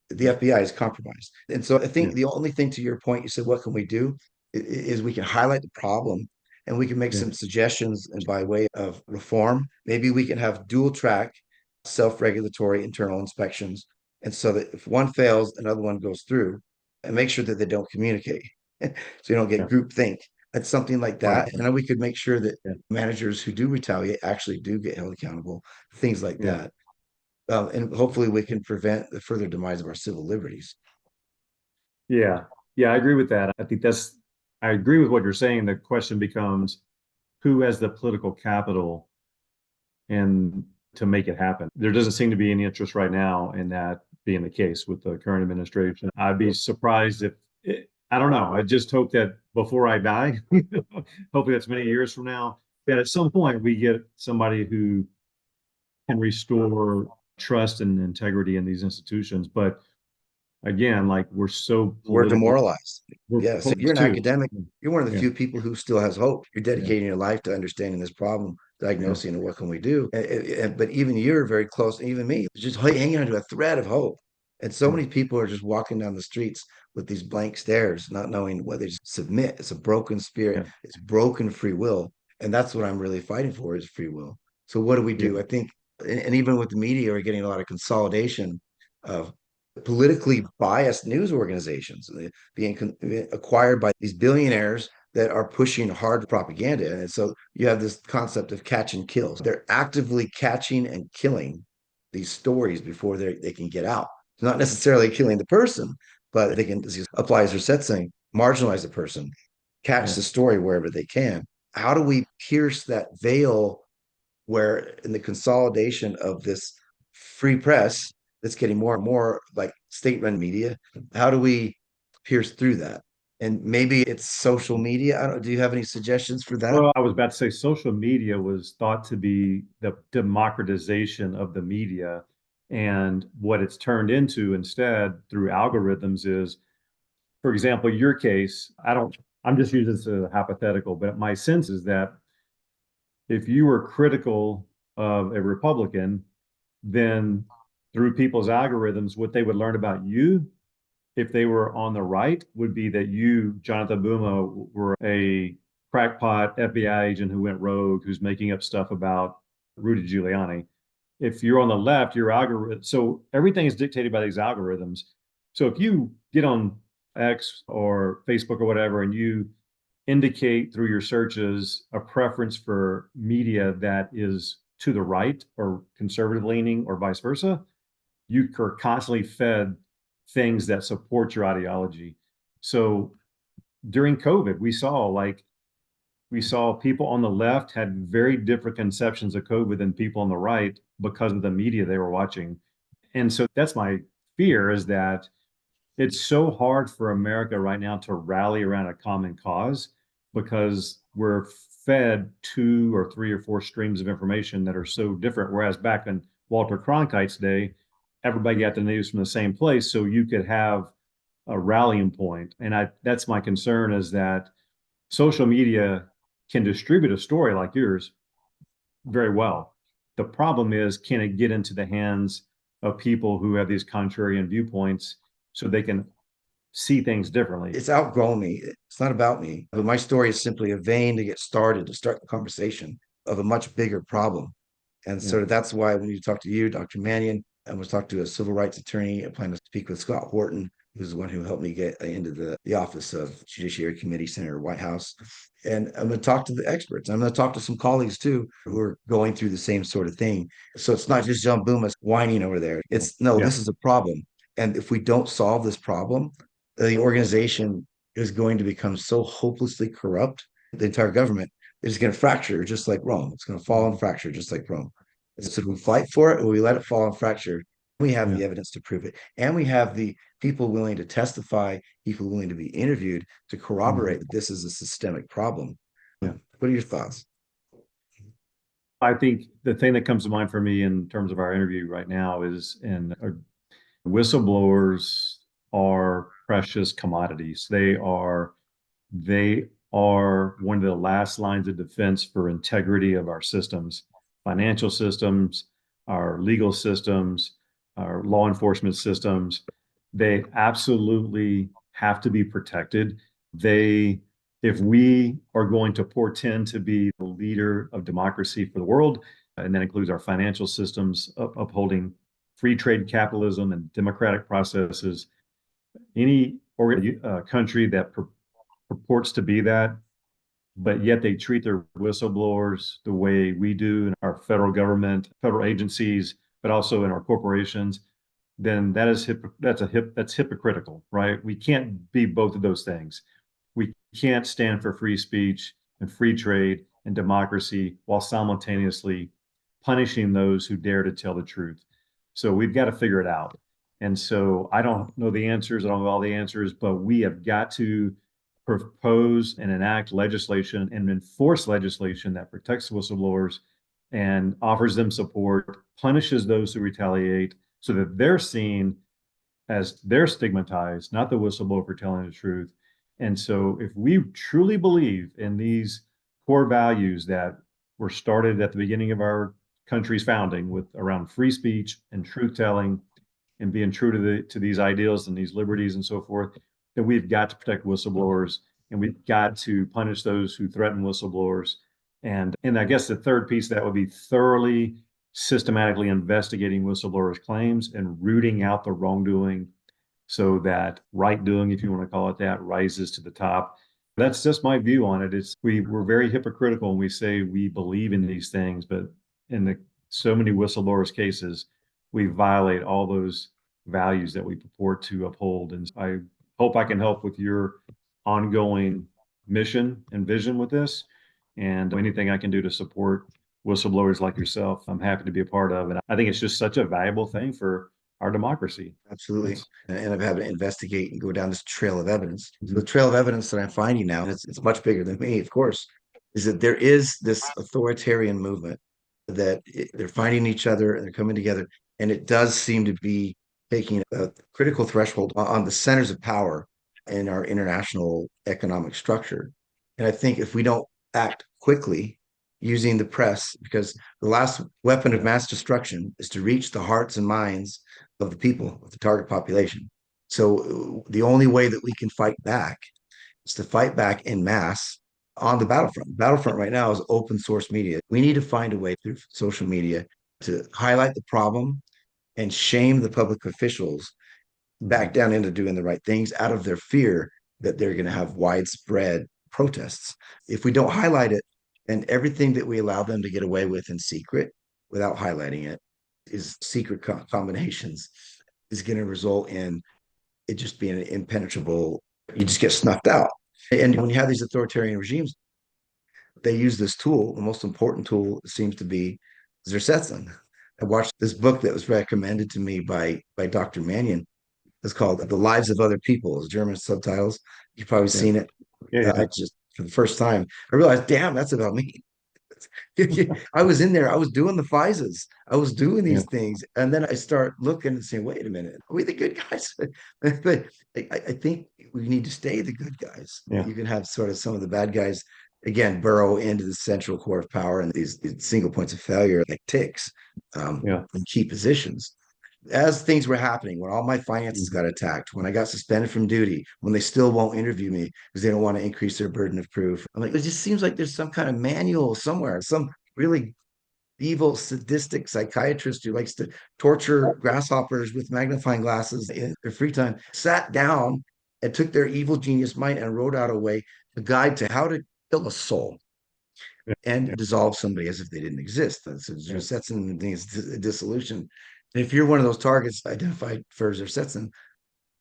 the FBI is compromised. And so I Yeah. think the only thing, to your point, you said, what can we do? Is we can highlight the problem and we can make Yeah. some suggestions. And by way of reform, maybe we can have dual track self-regulatory internal inspections. And so that if one fails, another one goes through, and make sure that they don't communicate. So you don't get Yeah. groupthink. That's something like Right. that. And then we could make sure that Yeah. managers who do retaliate actually do get held accountable, things like Yeah. that. And hopefully we can prevent the further demise of our civil liberties. Yeah. Yeah. I agree with that. I agree with what you're saying. The question becomes who has the political capital and to make it happen. There doesn't seem to be any interest right now in that being the case with the current administration. I'd be surprised if I don't know. I just hope that before I die, hopefully that's many years from now, that at some point we get somebody who can restore trust and integrity in these institutions. But again, like we're so We're politically, demoralized. we're Yes, you're polarized an too. academic. You're one of the Yeah, few people who still has hope. You're yeah, dedicating your life to understanding this problem, yeah, diagnosing it, what can we do? But even you're very close, even me, just hanging onto a thread of hope. And so yeah, many people are just walking down the streets with these blank stares, not knowing whether to submit. It's a broken spirit, yeah, it's broken free will. And that's what I'm really fighting for, is free will. So what do we yeah, do? I think, and even with the media, we're getting a lot of consolidation of politically biased news organizations being acquired by these billionaires that are pushing hard propaganda. And so you have this concept of catch and kill. They're actively catching and killing these stories before they can get out. It's not necessarily killing the person, but they can, as apply as Reset saying, marginalize the person, catch yeah. the story wherever they can. How do we pierce that veil where in the consolidation of this free press that's getting more and more like state-run media, how do we pierce through that? And maybe it's social media. I don't, do you have any suggestions for that? Well, I was about to say social media was thought to be the democratization of the media. And what it's turned into instead through algorithms is, for example, your case, I'm just using this as a hypothetical, but my sense is that if you were critical of a Republican, then through people's algorithms, what they would learn about you if they were on the right would be that you, Jonathan Buma, were a crackpot FBI agent who went rogue, who's making up stuff about Rudy Giuliani. If you're on the left, your algorithm, so everything is dictated by these algorithms. So if you get on X or Facebook or whatever, and you indicate through your searches a preference for media that is to the right or conservative leaning or vice versa, you are constantly fed things that support your ideology. So during COVID, we saw people on the left had very different conceptions of COVID than people on the right because of the media they were watching. And so that's my fear, is that it's so hard for America right now to rally around a common cause because we're fed two or three or four streams of information that are so different. Whereas back in Walter Cronkite's day, everybody got the news from the same place, so you could have a rallying point. And that's my concern, is that social media can distribute a story like yours very well. The problem is, can it get into the hands of people who have these contrarian viewpoints so they can see things differently? It's outgrown me. It's not about me. But my story is simply a vein to get started, to start the conversation of a much bigger problem. And Yeah, so that's why when you talk to you, Dr. Mannion, and was talk to a civil rights attorney, I plan to speak with Scott Horton, who's the one who helped me get into the office of Judiciary Committee, Senator Whitehouse. And I'm going to talk to the experts. I'm going to talk to some colleagues too who are going through the same sort of thing. So it's not just John Boomas whining over there. It's no, Yeah. this is a problem. And if we don't solve this problem, the organization is going to become so hopelessly corrupt, the entire government is going to fracture just like Rome. It's going to fall and fracture just like Rome. So we fight for it or we let it fall and fracture. We have Yeah. the evidence to prove it. And we have the people willing to testify, people willing to be interviewed to corroborate Mhm. that this is a systemic problem. Yeah. What are your thoughts? I think the thing that comes to mind for me in terms of our interview right now is whistleblowers are precious commodities. They are one of the last lines of defense for integrity of our systems, financial systems, our legal systems, our law enforcement systems. They absolutely have to be protected. They, if we are going to portend to be the leader of democracy for the world, and that includes our financial systems upholding free trade capitalism and democratic processes, any country that purports to be that, but yet they treat their whistleblowers the way we do in our federal government, federal agencies, but also in our corporations, then that's hypocritical, right? We can't be both of those things. We can't stand for free speech and free trade and democracy while simultaneously punishing those who dare to tell the truth. So we've got to figure it out. And so I don't know the answers, I don't know all the answers, but we have got to propose and enact legislation and enforce legislation that protects whistleblowers and offers them support, punishes those who retaliate so that they're seen as they're stigmatized, not the whistleblower for telling the truth. And so if we truly believe in these core values that were started at the beginning of our country's founding with around free speech and truth telling and being true to these ideals and these liberties and so forth, then we've got to protect whistleblowers and we've got to punish those who threaten whistleblowers. And I guess the third piece of that would be thoroughly systematically investigating whistleblowers' claims and rooting out the wrongdoing so that right doing, if you want to call it that, rises to the top. That's just my view on it. We're very hypocritical when we say we believe in these things, but in so many whistleblowers cases, we violate all those values that we purport to uphold. And I hope I can help with your ongoing mission and vision with this. And anything I can do to support whistleblowers like yourself, I'm happy to be a part of. And I think it's just such a valuable thing for our democracy. Absolutely. It's And I've had to investigate and go down this trail of evidence. So the Mhm. trail of evidence that I'm finding now, and it's much bigger than me, of course, is that there is this authoritarian movement that they're finding each other and they're coming together. And it does seem to be taking a critical threshold on the centers of power in our international economic structure. And I think if we don't act quickly using the press, because the last weapon of mass destruction is to reach the hearts and minds of the people, of the target population. So the only way that we can fight back is to fight back in mass on the battlefront. Battlefront right now is open source media. We need to find a way through social media to highlight the problem and shame the public officials back down into doing the right things out of their fear that they're going to have widespread protests. If we don't highlight it, and everything that we allow them to get away with in secret without highlighting it is secret combinations is going to result in it just being an impenetrable, you just get snuffed out. And when you have these authoritarian regimes, they use this tool. The most important tool seems to be Richardson. I watched this book that was recommended to me by Dr. Mannion. It's called The Lives of Other People. It's German subtitles. You've probably Yeah. seen it. Yeah. I Yeah. just for the first time I realized, damn, that's about me. I was in there. I was doing the FISAs. I was doing Yeah. these things. And then I start looking and saying, wait a minute, are we the good guys? But I think we need to stay the good guys. Yeah. You can have sort of some of the bad guys, again, burrow into the central core of power and these single points of failure like ticks Yeah. in key positions as things were happening, when all my finances Mhm. got attacked, when I got suspended from duty, when they still won't interview me because they don't want to increase their burden of proof. I'm like, it just seems like there's some kind of manual somewhere, some really evil, sadistic psychiatrist who likes to torture grasshoppers with magnifying glasses in their free time, sat down and took their evil genius mind and wrote out a guide to how to kill a soul Yeah. and Yeah. dissolve somebody as if they didn't exist. That's Yeah. Zersetson is dissolution. And if you're one of those targets identified for Zersetson,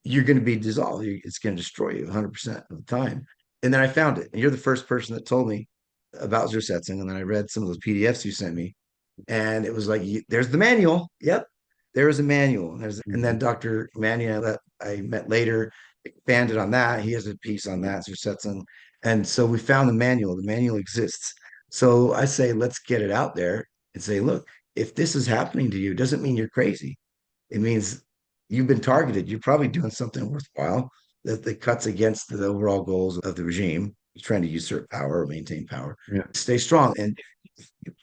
you're going to be dissolved. It's going to destroy you 100% of the time. And then I found it. And you're the first person that told me about Zersetson. And then I read some of those PDFs you sent me. And it was like, there's the manual. Yep. There is a manual. And then Mhm. Dr. Mannion that I met later expanded on that. He has a piece on that, Zersetson. And so we found the manual. The manual exists. So I say, let's get it out there and say, look, if this is happening to you, it doesn't mean you're crazy. It means you've been targeted. You're probably doing something worthwhile that cuts against the overall goals of the regime. He's trying to usurp power or maintain power. Yeah. Stay strong and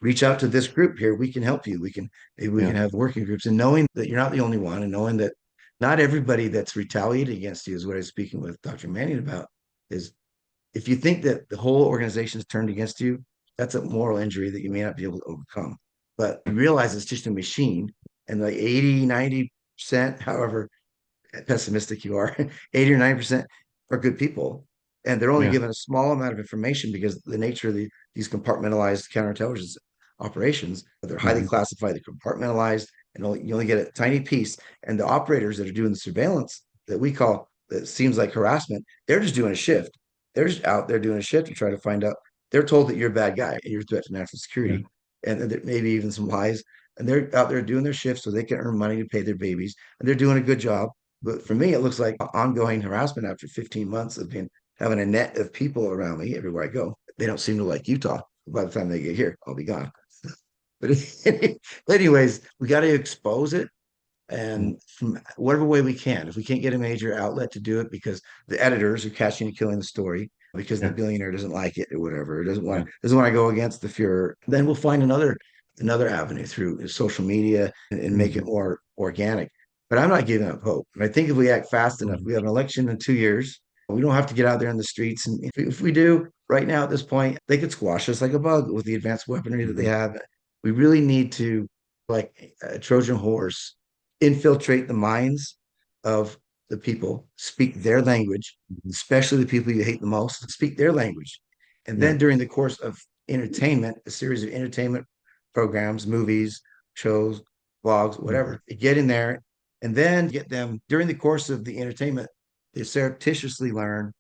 reach out to this group here. We can help you. Maybe we Yeah. can have working groups. And knowing that you're not the only one, and knowing that not everybody that's retaliated against you is what I was speaking with Dr. Manning about. Is if you think that the whole organization is turned against you, that's a moral injury that you may not be able to overcome. But you realize it's just a machine, and like 80, 90%, however pessimistic you are, 80 or 90% are good people. And they're only Yeah. given a small amount of information because the nature of these compartmentalized counterintelligence operations, they're highly Mhm. classified, they're compartmentalized, and you only get a tiny piece. And the operators that are doing the surveillance that we call, that seems like harassment, they're just doing a shift. They're just out there doing a shift to try to find out. They're told that you're a bad guy, you're a threat to national Yeah. security, and maybe even some lies. And they're out there doing their shift so they can earn money to pay their babies. And they're doing a good job. But for me, it looks like ongoing harassment after 15 months of being having a net of people around me everywhere I go. They don't seem to like Utah. By the time they get here, I'll be gone. But anyways, we got to expose it Mhm. and from whatever way we can. If we can't get a major outlet to do it because the editors are catching and killing the story because the Yeah. billionaire doesn't like it or whatever, it Yeah. doesn't want to go against the Fuhrer, then we'll find another avenue through social media and make it Mhm. more organic. But I'm not giving up hope. And I think if we act fast enough, Mhm. we have an election in 2 years. We don't have to get out there in the streets. And if we do right now at this point, they could squash us like a bug with the advanced weaponry that they Mhm. have. We really need to, like a Trojan horse, infiltrate the minds of the people, speak their language, Mhm. especially the people you hate the most, speak their language. And Yeah. then during the course of entertainment, a series of entertainment programs, movies, shows, blogs, Mhm. whatever, get in there and then get them during the course of the entertainment, they surreptitiously learn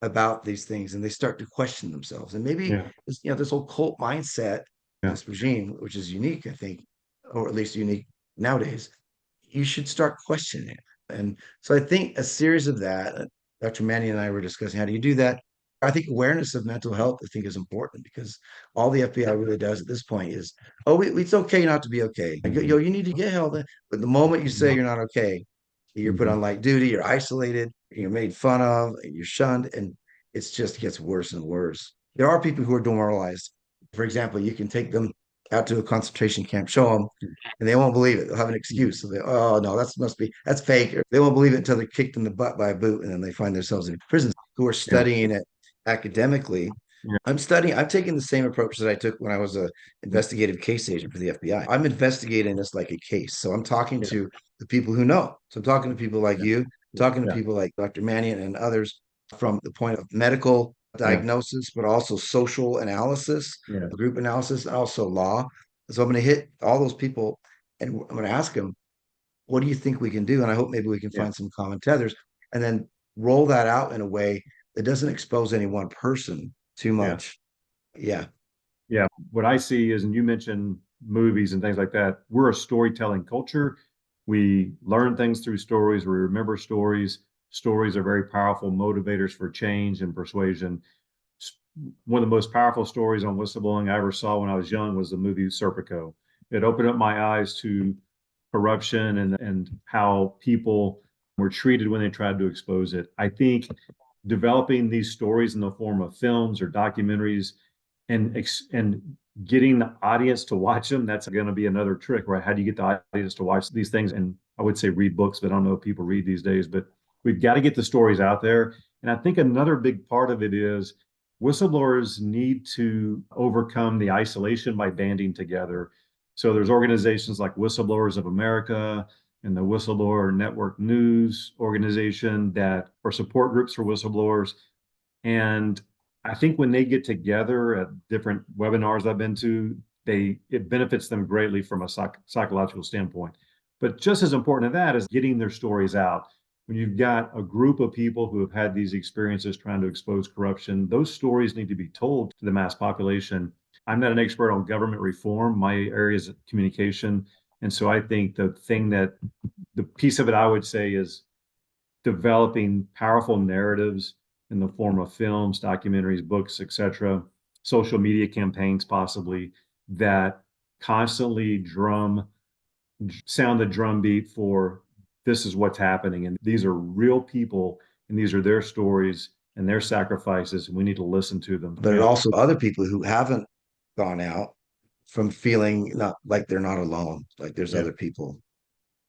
about these things and they start to question themselves. And maybe Yeah. this whole cult mindset, Yeah. this regime, which is unique, I think, or at least unique nowadays, you should start questioning it. And so I think a series of that, Dr. Manny and I were discussing how do you do that? I think awareness of mental health, I think, is important because all the FBI really does at this point is, oh, it's okay not to be okay. Mhm. You need to get help. But the moment you say Mhm. you're not okay, you're put Mhm. on light duty, you're isolated, you're made fun of, you're shunned, and it just gets worse and worse. There are people who are demoralized. For example, you can take them out to a concentration camp, show them, and they won't believe it. They'll have an excuse. So oh no, that's fake. Or they won't believe it until they're kicked in the butt by a boot, and then they find themselves in prisons. Who are Yeah. studying it academically. Yeah. I'm taking the same approach that I took when I was a investigative case agent for the FBI. I'm investigating this like a case. So I'm talking Yeah. to the people who know. So I'm talking to people like Yeah. you, talking to Yeah. people like Dr. Mannion and others from the point of medical Yeah. diagnosis, but also social analysis, Yeah. group analysis, and also law. So I'm going to hit all those people and I'm going to ask them, what do you think we can do? And I hope maybe we can Yeah. find some common tethers and then roll that out in a way that doesn't expose any one person too Yeah. much. Yeah. Yeah. What I see is, and you mentioned movies and things like that, we're a storytelling culture. We learn things through stories, we remember stories. Stories are very powerful motivators for change and persuasion. One of the most powerful stories on whistleblowing I ever saw when I was young was the movie Serpico. It opened up my eyes to corruption and how people were treated when they tried to expose it. I think developing these stories in the form of films or documentaries and getting the audience to watch them, that's going to be another trick, right? How do you get the audience to watch these things? And I would say read books, but I don't know if people read these days, but we've got to get the stories out there. And I think another big part of it is whistleblowers need to overcome the isolation by banding together. So there's organizations like Whistleblowers of America and the Whistleblower Network News organization that are support groups for whistleblowers. And I think when they get together at different webinars I've been to, it benefits them greatly from a psychological standpoint. But just as important to that is getting their stories out. When you've got a group of people who have had these experiences trying to expose corruption, those stories need to be told to the mass population. I'm not an expert on government reform. My area is communication. And so I think the piece of it I would say is developing powerful narratives in the form of films, documentaries, books, etc., social media campaigns, possibly that constantly sound the drumbeat for this is what's happening, and these are real people, and these are their stories and their sacrifices, and we need to listen to them. But it also other people who haven't gone out from feeling not like they're not alone, like there's Yeah, other people.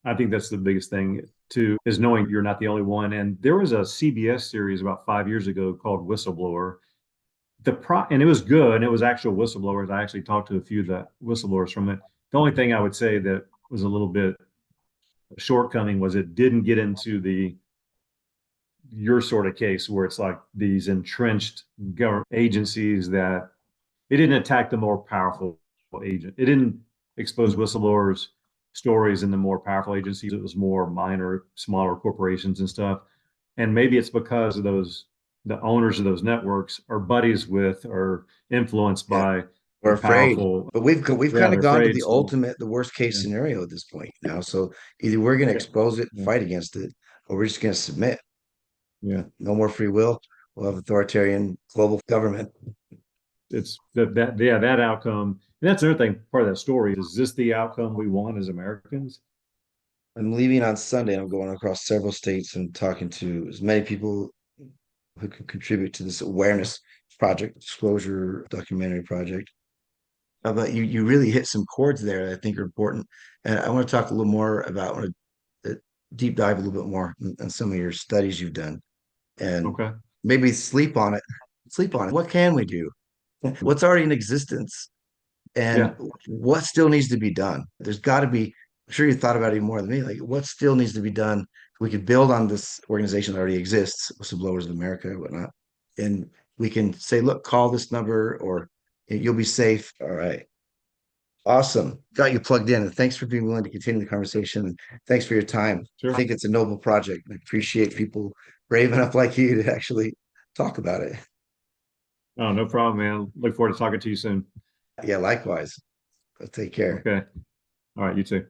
I think that's the biggest thing too, is knowing you're not the only one. And there was a CBS series about 5 years ago called Whistleblower. And it was good. And it was actual whistleblowers. I actually talked to a few of the whistleblowers from it. The only thing I would say that was a little bit shortcoming was it didn't get into your sort of case where it's like these entrenched government agencies that it didn't attack the more powerful agent. It didn't expose whistleblowers' stories in the more powerful agencies. It was more minor, smaller corporations and stuff. And maybe it's because of the owners of those networks are buddies with or influenced Yeah, by we're the afraid. powerful. But we've Yeah, kind of they're gone to afraid. the So ultimate, the worst case yeah, scenario at this point now. So either we're going to yeah, expose it, yeah, fight against it, or we're just going to submit. yeah. No more free will. We'll have authoritarian global government. It's that outcome. And that's another thing. Part of that story is this the outcome we want as Americans? I'm leaving on Sunday. I'm going across several states and talking to as many people who can contribute to this awareness project, disclosure documentary project. But you really hit some chords there that I think are important. And I want to talk a little more about, I want to deep dive a little bit more on some of your studies you've done and Okay. maybe sleep on it. Sleep on it. What can we do? What's already in existence? And Yeah. what still needs to be done? There's got to be, I'm sure you thought about it even more than me, like what still needs to be done? We could build on this organization that already exists, Whistleblowers of America, whatnot. And we can say, look, call this number or you'll be safe. All right. Awesome. Got you plugged in. And thanks for being willing to continue the conversation. And thanks for your time. I Sure. think it's a noble project. I appreciate people brave enough like you to actually talk about it. Oh, no problem, man. Look forward to talking to you soon. Yeah, likewise. Take care. Okay. All right. You too.